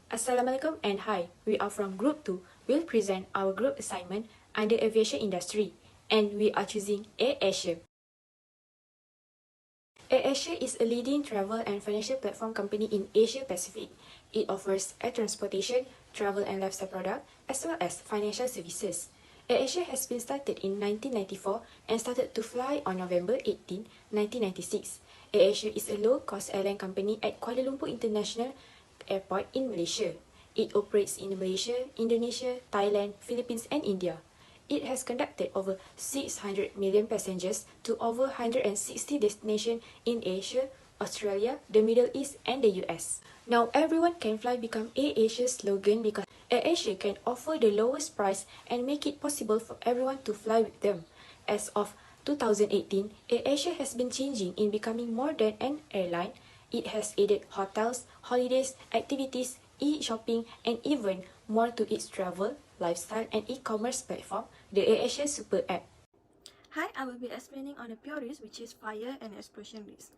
Assalamualaikum and hi, we are from Group 2. We'll present our group assignment under aviation industry and we are choosing AirAsia. AirAsia is a leading travel and financial platform company in Asia Pacific. It offers air transportation, travel and lifestyle products as well as financial services. AirAsia has been started in 1994 and started to fly on November 18, 1996. AirAsia is a low-cost airline company at Kuala Lumpur International Airport in Malaysia. It operates in Malaysia, Indonesia, Thailand, Philippines and India. It has conducted over 600 million passengers to over 160 destinations in Asia, Australia, the Middle East and the US. Now everyone can fly become AirAsia's slogan because AirAsia can offer the lowest price and make it possible for everyone to fly with them. As of 2018, AirAsia has been changing in becoming more than an airline. It has added hotels, holidays, activities, e-shopping, and even more to its travel, lifestyle, and e-commerce platform, the AirAsia Super App. Hi, I will be explaining on the pure risk, which is fire and explosion risk.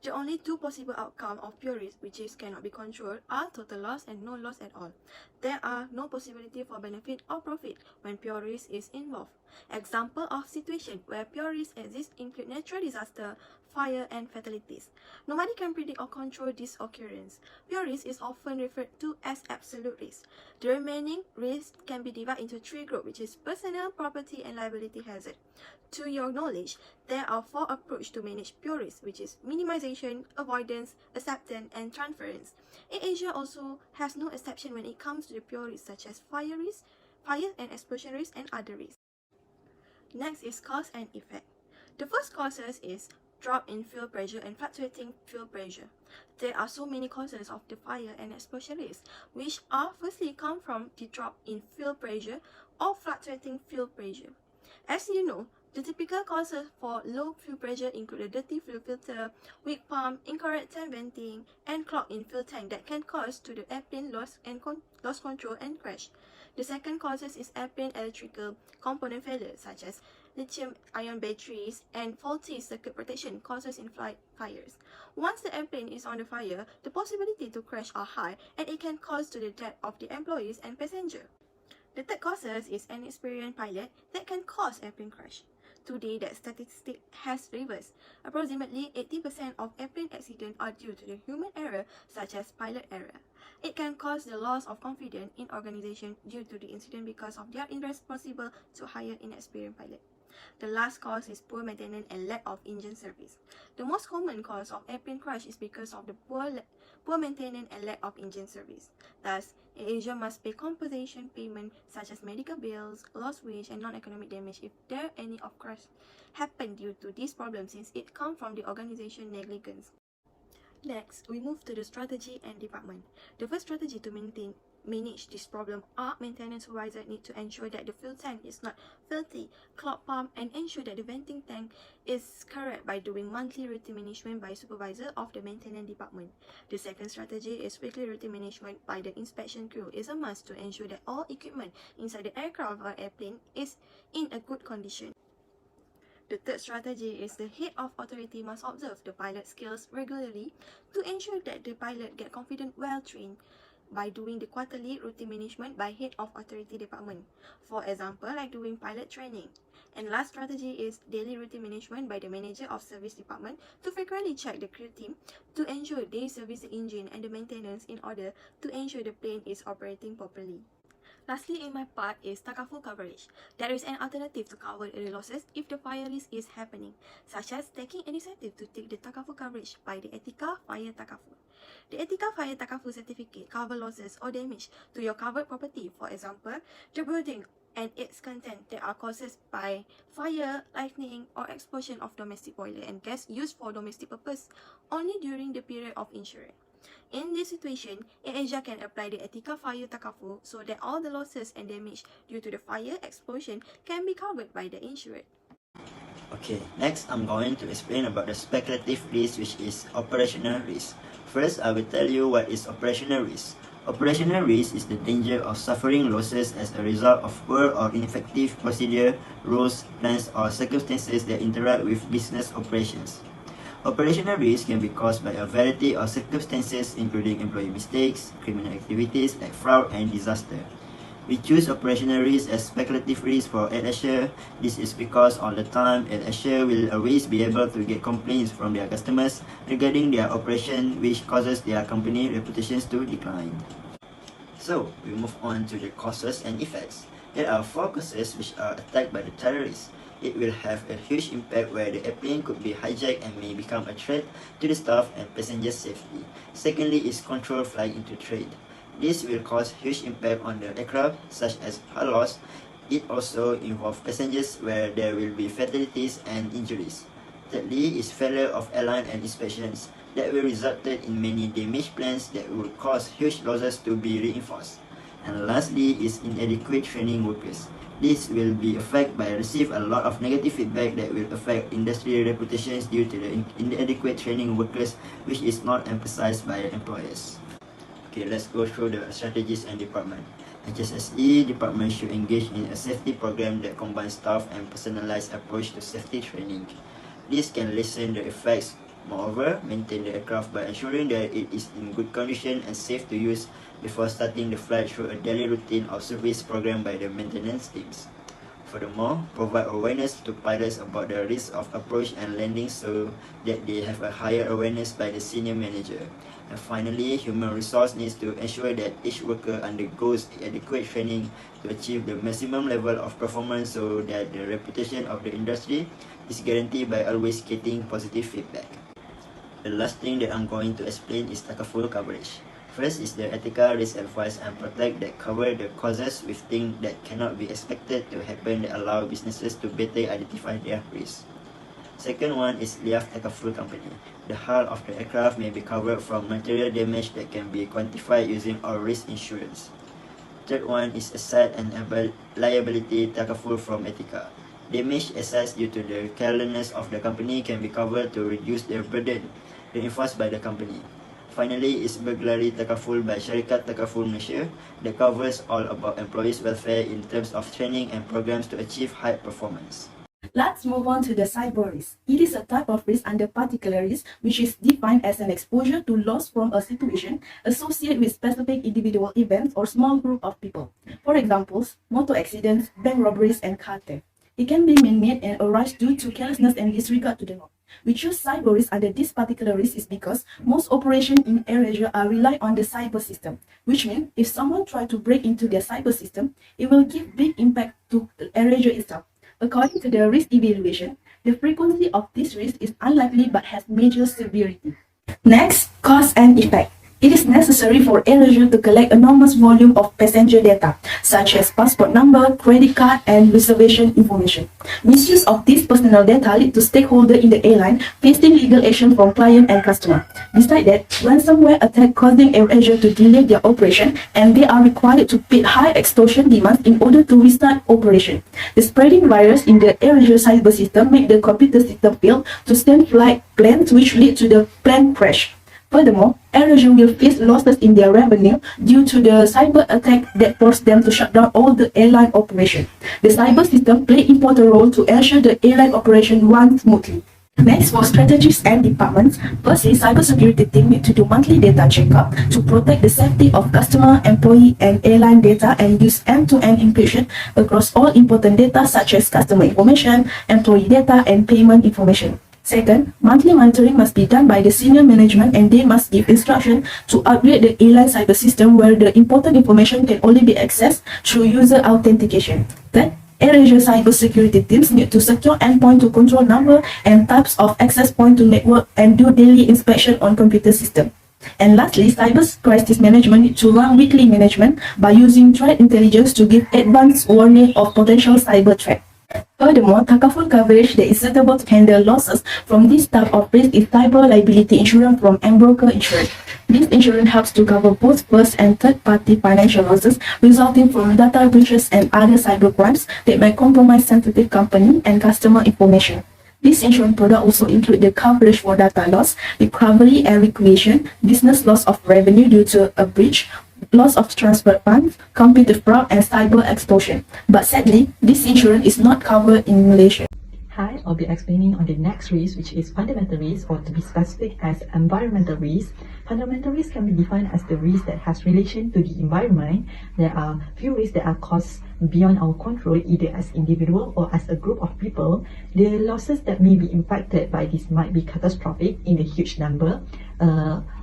The only two possible outcomes of pure risk, which is cannot be controlled, are total loss and no loss at all. There are no possibility for benefit or profit when pure risk is involved. Example of situation where pure risk exists include natural disaster, fire and fatalities. Nobody can predict or control this occurrence. Pure risk is often referred to as absolute risk. The remaining risks can be divided into three groups, which is personal, property and liability hazard. To your knowledge, there are four approaches to manage pure risk, which is minimization, avoidance, acceptance, and transference. AirAsia also has no exception when it comes to the pure risk, such as fire and explosion risk, and other risks. Next is cause and effect. The first causes is drop in fuel pressure and fluctuating fuel pressure. There are so many causes of the fire and explosion risk, which are firstly come from the drop in fuel pressure or fluctuating fuel pressure. As you know, the typical causes for low fuel pressure include a dirty fuel filter, weak pump, incorrect tank venting, and clog in fuel tank that can cause to the airplane loss control and crash. The second causes is airplane electrical component failure, such as lithium-ion batteries and faulty circuit protection causes in flight fires. Once the airplane is on the fire, the possibility to crash are high and it can cause to the death of the employees and passenger. The third causes is an inexperienced pilot that can cause airplane crash. Today, that statistic has reversed. Approximately 80% of airplane accidents are due to the human error, such as pilot error. It can cause the loss of confidence in organization due to the incident because of their irresponsible to hire inexperienced pilot. The last cause is poor maintenance and lack of engine service. The most common cause of airplane crash is because of the poor maintenance and lack of engine service. Thus, AirAsia must pay compensation payment such as medical bills, lost wage, and non-economic damage if there any of crash happen due to this problem, since it comes from the organization negligence. Next, we move to the strategy and department. The first strategy to manage this problem are maintenance supervisor need to ensure that the fuel tank is not filthy, clog pump, and ensure that the venting tank is correct by doing monthly routine management by supervisor of the maintenance department. The second strategy is weekly routine management by the inspection crew. Is a must to ensure that all equipment inside the aircraft or airplane is in a good condition. The third strategy is the head of authority must observe the pilot skills regularly to ensure that the pilot get confident well trained by doing the quarterly routine management by head of authority department. For example, like doing pilot training. And last strategy is daily routine management by the manager of service department to frequently check the crew team to ensure they service the engine and the maintenance in order to ensure the plane is operating properly. Lastly, in my part is Takafu coverage. There is an alternative to cover the losses if the fire risk is happening, such as taking initiative to take the Takafu coverage by the Etika Fire Takafu. The Etika Fire Takafu certificate cover losses or damage to your covered property, for example, the building and its content that are caused by fire, lightning, or explosion of domestic boiler and gas used for domestic purpose only during the period of insurance. In this situation, AirAsia can apply the Etika Fire Takafu so that all the losses and damage due to the fire explosion can be covered by the insured. Okay, next I'm going to explain about the speculative risk, which is operational risk. First, I will tell you what is operational risk. Operational risk is the danger of suffering losses as a result of poor or ineffective procedure, rules, plans, or circumstances that interact with business operations. Operational risk can be caused by a variety of circumstances including employee mistakes, criminal activities like fraud and disaster. We choose operational risk as speculative risk for AirAsia. This is because all the time AirAsia will always be able to get complaints from their customers regarding their operation, which causes their company reputations to decline. So, we move on to the causes and effects. There are 4 causes which are attacked by the terrorists. It will have a huge impact where the airplane could be hijacked and may become a threat to the staff and passengers' safety. Secondly is controlled flight into trade. This will cause huge impact on the aircraft such as hull loss. It also involves passengers where there will be fatalities and injuries. Thirdly is failure of airline and inspections that will result in many damaged planes that will cause huge losses to be reinforced. And lastly is inadequate training workers. This will be affected by receive a lot of negative feedback that will affect industry reputations due to the inadequate training workers, which is not emphasized by employers. Okay, let's go through the strategies and department. HSSE department should engage in a safety program that combines staff and personalized approach to safety training. This can lessen the effects. Moreover, maintain the aircraft by ensuring that it is in good condition and safe to use before starting the flight through a daily routine of service program by the maintenance teams. Furthermore, provide awareness to pilots about the risk of approach and landing so that they have a higher awareness by the senior manager. And finally, human resource needs to ensure that each worker undergoes adequate training to achieve the maximum level of performance so that the reputation of the industry is guaranteed by always getting positive feedback. The last thing that I'm going to explain is takaful coverage. First is the ethical risk advice and protect that cover the causes with things that cannot be expected to happen that allow businesses to better identify their risks. Second one is liaf takaful company. The hull of the aircraft may be covered from material damage that can be quantified using all risk insurance. Third one is asset and liability takaful from Etika. Damaged assets due to the carelessness of the company can be covered to reduce their burden reinforced by the company. Finally is burglary takaful by Syarikat Takaful Malaysia that covers all about employees' welfare in terms of training and programs to achieve high performance. Let's move on to the cyber risk. It is a type of risk under particular risk which is defined as an exposure to loss from a situation associated with specific individual events or small group of people. For examples, motor accidents, bank robberies, and car theft. It can be man-made and arise due to carelessness and disregard to the law. We choose cyber risk under this particular risk is because most operations in AirAsia are rely on the cyber system, which means if someone try to break into their cyber system, it will give big impact to AirAsia itself. According to the risk evaluation, the frequency of this risk is unlikely but has major severity. Next, cause and effect. It is necessary for AirAsia to collect enormous volume of passenger data, such as passport number, credit card, and reservation information. Misuse of this personal data lead to stakeholders in the airline facing legal action from client and customer. Besides that, ransomware attack causing AirAsia to delay their operation, and they are required to pay high extortion demands in order to restart operation. The spreading virus in the AirAsia cyber system make the computer system fail to stand flight plans, which lead to the plane crash. Furthermore, AirAsia will face losses in their revenue due to the cyber attack that forced them to shut down all the airline operation. The cyber system play important role to ensure the airline operation runs smoothly. Next, for strategies and departments, firstly, cybersecurity team need to do monthly data checkup to protect the safety of customer, employee, and airline data and use end-to-end encryption across all important data such as customer information, employee data, and payment information. Second, monthly monitoring must be done by the senior management and they must give instruction to upgrade the airline cyber system where the important information can only be accessed through user authentication. Third, AirAsia cybersecurity teams need to secure endpoint to control number and types of access point to network and do daily inspection on computer system. And lastly, cyber crisis management need to run weekly management by using threat intelligence to give advanced warning of potential cyber threat. Furthermore, takaful coverage that is suitable to handle losses from this type of risk is cyber liability insurance from broker insurance. This insurance helps to cover both first and third-party financial losses resulting from data breaches and other cyber crimes that may compromise sensitive company and customer information. This insurance product also include the coverage for data loss, recovery and recreation, business loss of revenue due to a breach, loss of transfer funds, computer fraud, and cyber extortion. But sadly, this insurance is not covered in Malaysia. Hi, I'll be explaining on the next risk, which is fundamental risk, or to be specific as environmental risk. Fundamental risk can be defined as the risk that has relation to the environment. There are few risks that are caused beyond our control, either as individual or as a group of people. The losses that may be impacted by this might be catastrophic in the huge number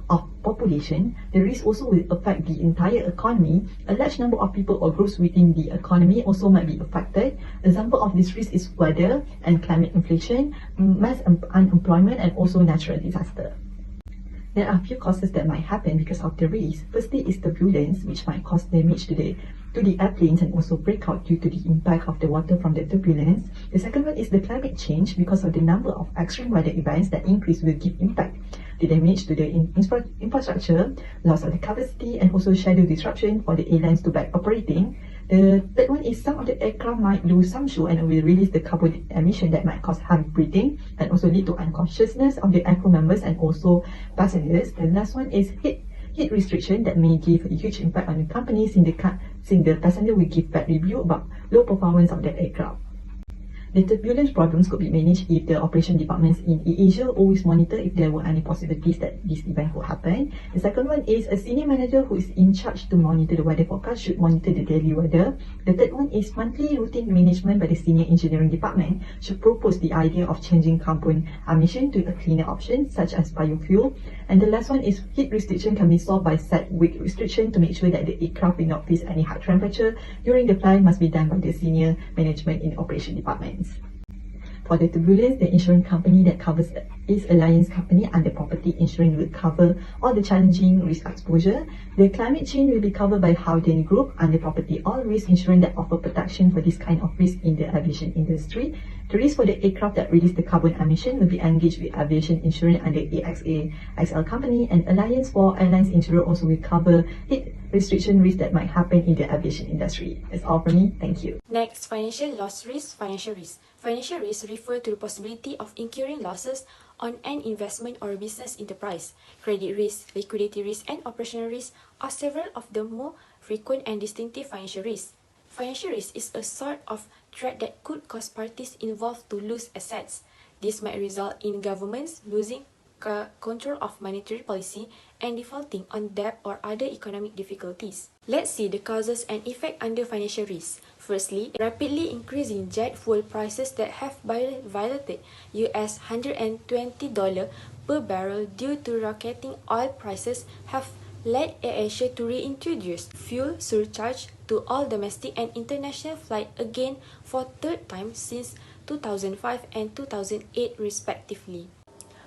of population. The risk also will affect the entire economy. A large number of people or groups within the economy also might be affected. Example of this risk is weather and climate inflation, mass unemployment, and also natural disaster. There are a few causes that might happen because of the risk. Firstly is turbulence, which might cause damage to the airplanes and also break out due to the impact of the water from the turbulence. The second one is the climate change. Because of the number of extreme weather events that increase will give impact. The damage to the infrastructure, loss of the capacity, and also schedule disruption for the airlines to back operating. The third one is some of the aircraft might lose some fuel and will release the carbon emission that might cause harm breathing and also lead to unconsciousness of the aircrew members and also passengers. The last one is heat restriction that may give a huge impact on the company since the passenger will give bad review about low performance of the aircraft. The turbulence problems could be managed if the operation departments in Asia always monitor if there were any possibilities that this event would happen. The second one is a senior manager who is in charge to monitor the weather forecast should monitor the daily weather. The third one is monthly routine management by the senior engineering department should propose the idea of changing carbon emission to a cleaner option such as biofuel. And the last one is heat restriction can be solved by set weight restriction to make sure that the aircraft will not face any high temperature during the flight must be done by the senior management in operation department. For the turbulence, the insurance company that covers is Alliance Company under property insurance will cover all the challenging risk exposure. The climate change will be covered by Howden Group under property all risk insurance that offer protection for this kind of risk in the aviation industry. The risk for the aircraft that release the carbon emission will be engaged with aviation insurance under AXA XL Company, and Alliance for Airlines Insurer also will cover heat restriction risk that might happen in the aviation industry. That's all from me. Thank you. Next, financial loss risk, financial risk. Financial risk refer to the possibility of incurring losses on an investment or business enterprise. Credit risk, liquidity risk, and operational risk are several of the more frequent and distinctive financial risks. Financial risk is a sort of threat that could cause parties involved to lose assets. This might result in governments losing control of monetary policy and defaulting on debt or other economic difficulties. Let's see the causes and effect under financial risk. Firstly, rapidly increasing jet fuel prices that have violated US $120 per barrel due to rocketing oil prices have led AirAsia to reintroduce fuel surcharge to all domestic and international flights again for third time since 2005 and 2008 respectively.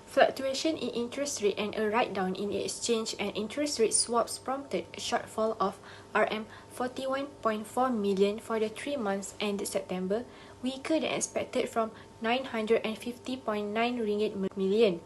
Fluctuation in interest rate and a write-down in the exchange and interest rate swaps prompted a shortfall of Rm 41.4 million for the 3 months ended September, weaker than expected from 950.9 ringgit million.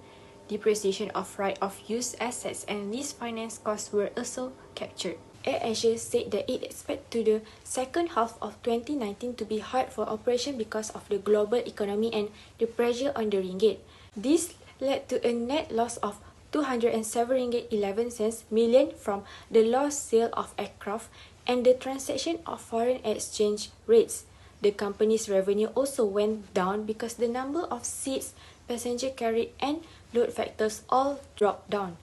Depreciation of right-of-use assets and lease finance costs were also captured. AirAsia said that it expects the second half of 2019 to be hard for operation because of the global economy and the pressure on the ringgit. This led to a net loss of 207 ringgit 11 cents million from the lost sale of aircraft and the transaction of foreign exchange rates. The company's revenue also went down because the number of seats, passenger carried, and load factors all dropped down.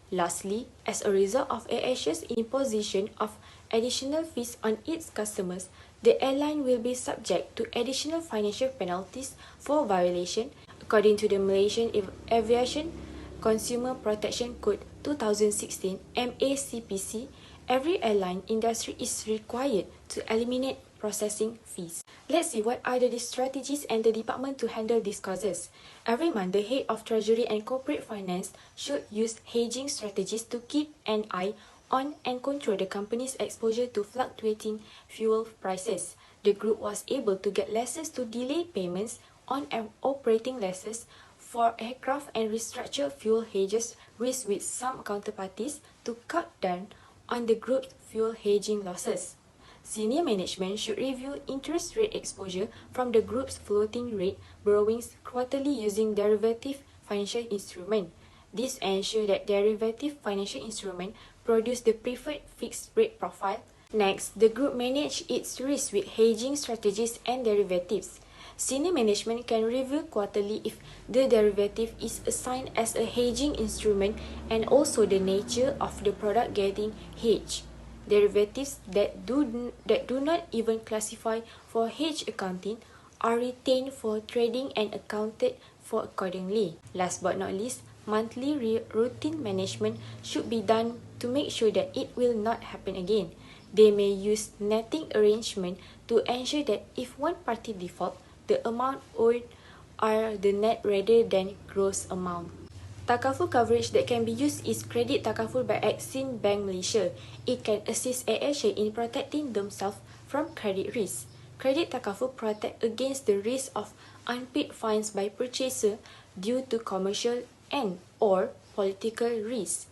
Lastly, as a result of AirAsia's imposition of additional fees on its customers, the airline will be subject to additional financial penalties for violation. According to the Malaysian Aviation Consumer Protection Code 2016 MACPC, every airline industry is required to eliminate processing fees. Let's see what are the strategies and the department to handle these causes. Every month, the head of Treasury and Corporate Finance should use hedging strategies to keep an eye on and control the company's exposure to fluctuating fuel prices. The group was able to get lessons to delay payments on operating leases for aircraft and restructure fuel hedges risk with some counterparties to cut down on the group's fuel hedging losses. Senior management should review interest rate exposure from the group's floating rate borrowings quarterly using derivative financial instrument. This ensures that derivative financial instrument produce the preferred fixed rate profile. Next, the group manage its risk with hedging strategies and derivatives. Senior management can review quarterly if the derivative is assigned as a hedging instrument and also the nature of the product getting hedged. Derivatives that do not even classify for hedge accounting are retained for trading and accounted for accordingly. Last but not least, monthly routine management should be done to make sure that it will not happen again. They may use netting arrangement to ensure that if one party default, the amount owed are the net rather than gross amount. Takaful coverage that can be used is Credit Takaful by Exim Bank Malaysia. It can assist AirAsia in protecting themselves from credit risk. Credit Takaful protect against the risk of unpaid fines by purchaser due to commercial and or political risk.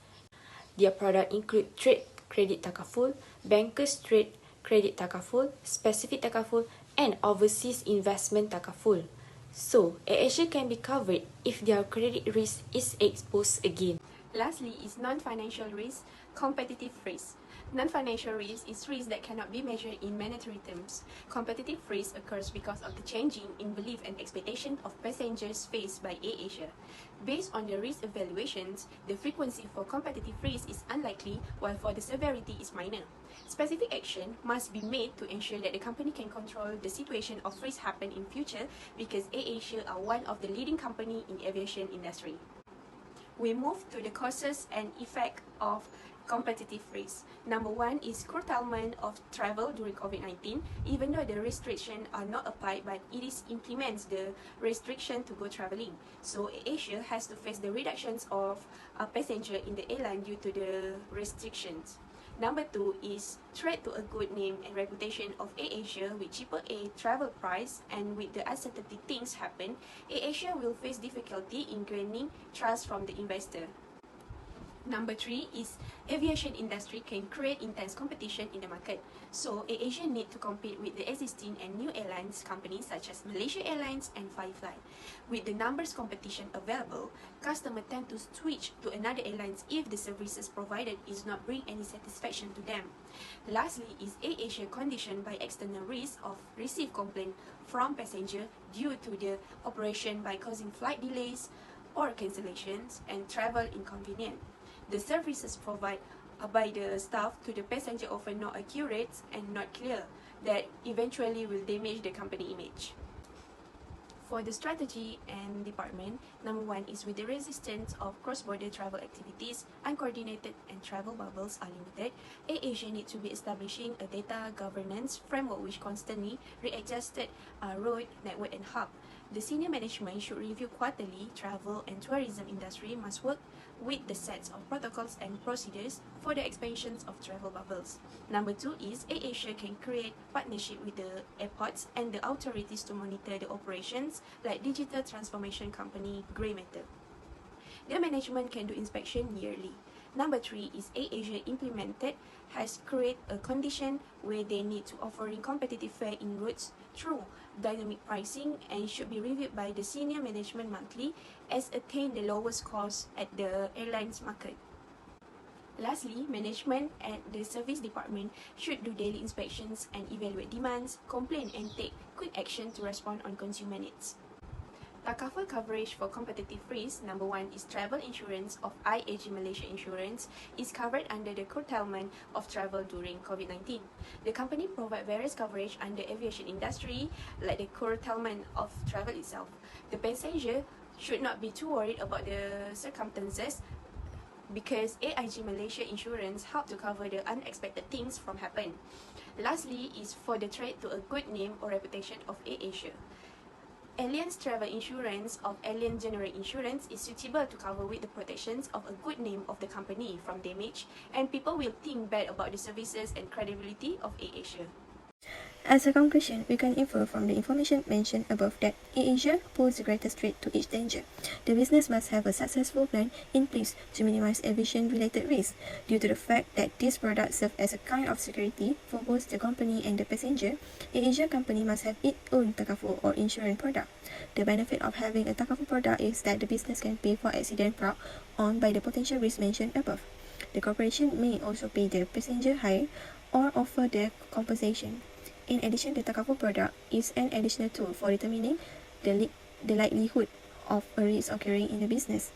Their product include trade credit takaful, bankers trade credit takaful, specific takaful, and overseas investment takaful. So, AirAsia can be covered if their credit risk is exposed again. Lastly is non-financial risk, competitive risk. Non-financial risk is risk that cannot be measured in monetary terms. Competitive risk occurs because of the changing in belief and expectation of passengers faced by AirAsia. Based on the risk evaluations, the frequency for competitive risk is unlikely, while for the severity is minor. Specific action must be made to ensure that the company can control the situation of risk happen in future, because AirAsia are one of the leading company in aviation industry. We move to the causes and effect of competitive risk. Number one is curtailment of travel during COVID-19. Even though the restrictions are not applied, but it implements the restriction to go traveling. So Asia has to face the reductions of passenger in the airline due to the restrictions. Number two is threat to a good name and reputation of AirAsia with cheaper air travel price, and with the uncertainty things happen, AirAsia will face difficulty in gaining trust from the investor. Number three is aviation industry can create intense competition in the market. So AirAsia need to compete with the existing and new airlines companies such as Malaysia Airlines and Firefly. With the numbers competition available, customers tend to switch to another airlines if the services provided is not bring any satisfaction to them. Lastly is AirAsia conditioned by external risk of receive complaint from passenger due to the operation by causing flight delays or cancellations and travel inconvenience. The services provided by the staff to the passenger often not accurate and not clear, that eventually will damage the company image. For the strategy and department, number one is with the resistance of cross-border travel activities, uncoordinated and travel bubbles are limited, AirAsia needs to be establishing a data governance framework which constantly readjusted road, network and hub. The senior management should review quarterly. Travel and tourism industry must work with the sets of protocols and procedures for the expansions of travel bubbles. Number two is AirAsia can create partnership with the airports and the authorities to monitor the operations, like digital transformation company Grey Matter. The management can do inspection yearly. Number three is AirAsia implemented has created a condition where they need to offering competitive fare in routes through dynamic pricing, and should be reviewed by the senior management monthly as attain the lowest cost at the airlines market. Lastly, management at the service department should do daily inspections and evaluate demands, complain and take quick action to respond on consumer needs. Takaful coverage for competitive risk. Number one is travel insurance of IAG Malaysia Insurance is covered under the curtailment of travel during COVID-19. The company provides various coverage under aviation industry, like the curtailment of travel itself. The passenger should not be too worried about the circumstances, because AIG Malaysia Insurance help to cover the unexpected things from happen. Lastly is for the threat to a good name or reputation of AirAsia. Allianz Travel Insurance of Allianz General Insurance is suitable to cover with the protections of a good name of the company from damage, and people will think bad about the services and credibility of AirAsia. As a conclusion, we can infer from the information mentioned above that AirAsia poses the greatest threat to each danger. The business must have a successful plan in place to minimize aviation-related risks. Due to the fact that these products serve as a kind of security for both the company and the passenger, AirAsia company must have its own takaful or insurance product. The benefit of having a takaful product is that the business can pay for accident brought on by the potential risk mentioned above. The corporation may also pay the passenger hire or offer their compensation. In addition, the takaful product is an additional tool for determining the likelihood of a risk occurring in the business.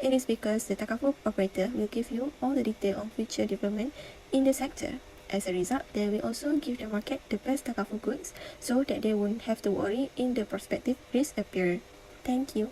It is because the takaful operator will give you all the detail on future development in the sector. As a result, they will also give the market the best takaful goods so that they won't have to worry in the prospective risk appear. Thank you.